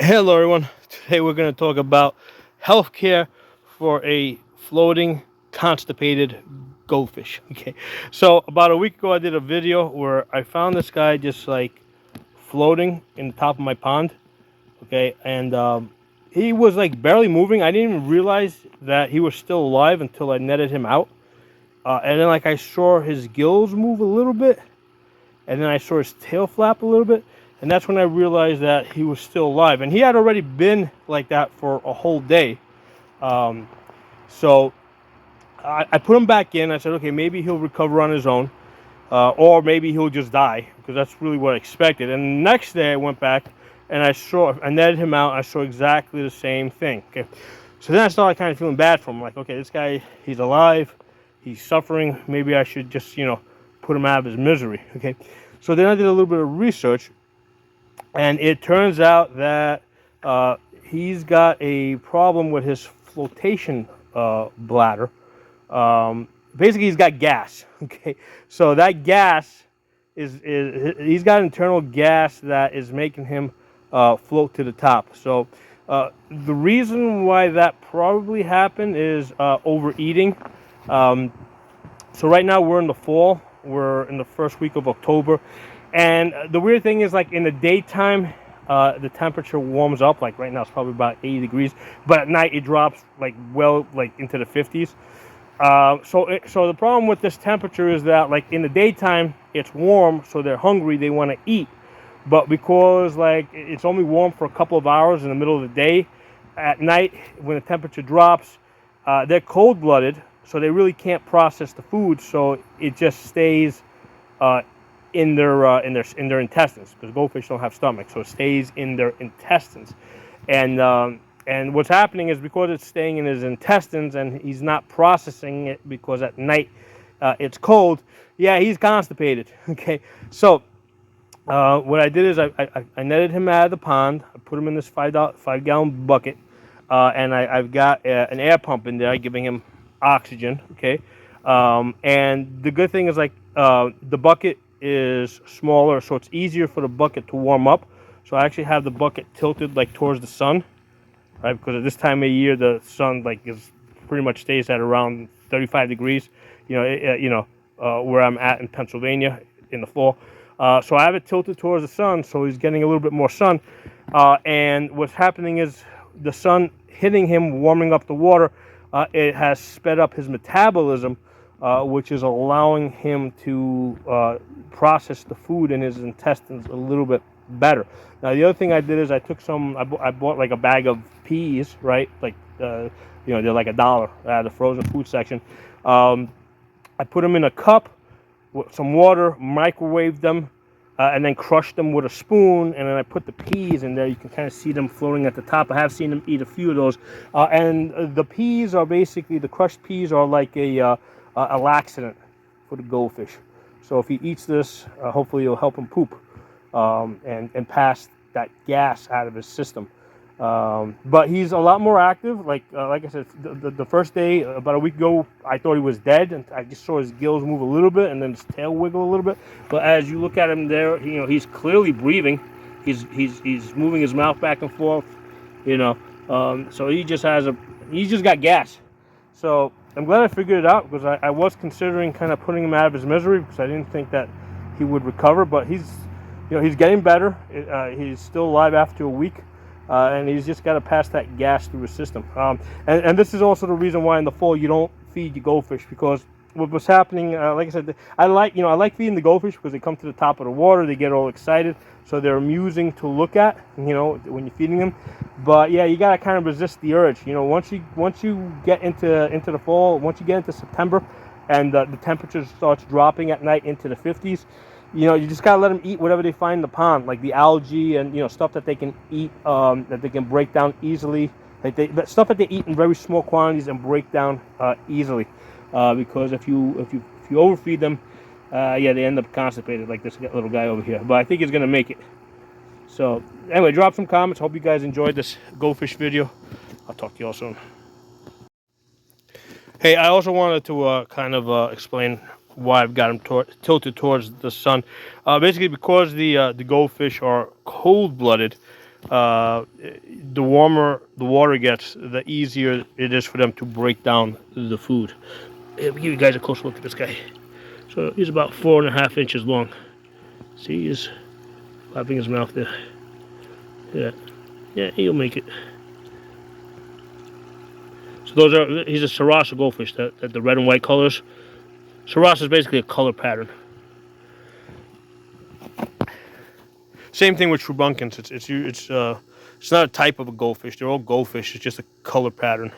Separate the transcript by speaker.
Speaker 1: Hello, everyone. Today we're going to talk about healthcare for a floating, constipated goldfish. Okay, so about a week ago, I did a video where I found this guy just like floating in the top of my pond. Okay, and he was like barely moving. I didn't even realize that he was still alive until I netted him out. And then, like, I saw his gills move a little bit, and then I saw his tail flap a little bit, and that's when I realized that he was still alive. And he had already been like that for a whole day. Um, so I put him back in. I said, okay, maybe he'll recover on his own, or maybe he'll just die, because that's really what I expected. And the next day I went back and I netted him out. I saw exactly the same thing. Okay, so then I started kind of feeling bad for him. Like, okay, this guy, he's alive, he's suffering. Maybe I should just, put him out of his misery. Okay, so then I did a little bit of research, and it turns out that he's got a problem with his flotation bladder. Basically, he's got gas. Okay, so that gas is he's got internal gas that is making him float to the top. So the reason why that probably happened is overeating. Um, so right now we're in the fall. We're in the first week of October, and the weird thing is, like, in the daytime, the temperature warms up. Like right now, it's probably about 80 degrees, but at night it drops like into the 50s. So the problem with this temperature is that, like, in the daytime it's warm, so they're hungry, they want to eat, but because like it's only warm for a couple of hours in the middle of the day, at night when the temperature drops, they're cold-blooded, so they really can't process the food, so it just stays uh, in their intestines, because goldfish don't have stomachs, so it stays in their intestines. And what's happening is, because it's staying in his intestines and he's not processing it because at night it's cold. Yeah, he's constipated. Okay, so what I did is I netted him out of the pond. I put him in this 5 gallon bucket, and I've got an air pump in there giving him oxygen. Okay, and the good thing is, like, the bucket is smaller, so it's easier for the bucket to warm up. So I actually have the bucket tilted like towards the sun, right? Because at this time of year, the sun like is pretty much stays at around 35 degrees. Where I'm at in Pennsylvania in the fall. So I have it tilted towards the sun, so he's getting a little bit more sun. And what's happening is the sun hitting him, warming up the water. It has sped up his metabolism, which is allowing him to process the food in his intestines a little bit better. Now, the other thing I did is I bought like a bag of peas, right? Like, they're like $1 at the frozen food section. I put them in a cup with some water, microwaved them, and then crushed them with a spoon. And then I put the peas in there. You can kind of see them floating at the top. I have seen them eat a few of those. And the peas are basically, the crushed peas are like a laxative for the goldfish. So if he eats this, hopefully it'll help him poop, and pass that gas out of his system. But he's a lot more active. Like I said, the first day, about a week ago, I thought he was dead, and I just saw his gills move a little bit, and then his tail wiggle a little bit. But as you look at him there, he's clearly breathing. He's moving his mouth back and forth. So he's just got gas. So I'm glad I figured it out, because I was considering kind of putting him out of his misery, because I didn't think that he would recover. But he's getting better. He's still alive after a week. And he's just got to pass that gas through his system. And this is also the reason why in the fall you don't feed your goldfish, because what was happening, like I said, I like feeding the goldfish because they come to the top of the water, they get all excited, so they're amusing to look at, when you're feeding them. But yeah, you got to kind of resist the urge. Once you get into the fall, once you get into September, and the temperature starts dropping at night into the 50s. You just gotta let them eat whatever they find in the pond, like the algae and stuff that they can eat, that they can break down easily. That stuff that they eat in very small quantities and break down easily. Because if you overfeed them, they end up constipated, like this little guy over here. But I think he's gonna make it. So anyway, drop some comments. Hope you guys enjoyed this goldfish video. I'll talk to you all soon. Hey, I also wanted to kind of explain why I've got them tilted towards the sun. Basically, because the goldfish are cold-blooded, The warmer the water gets, the easier it is for them to break down the food. Let me give you guys a close look at this guy. So he's about 4.5 inches long. See, he's flapping his mouth there. Yeah, yeah, he'll make it. So those are, he's a Sarasa goldfish, that the red and white colors. Sarasa is basically a color pattern. Same thing with Trubunkins. It's not a type of a goldfish. They're all goldfish. It's just a color pattern.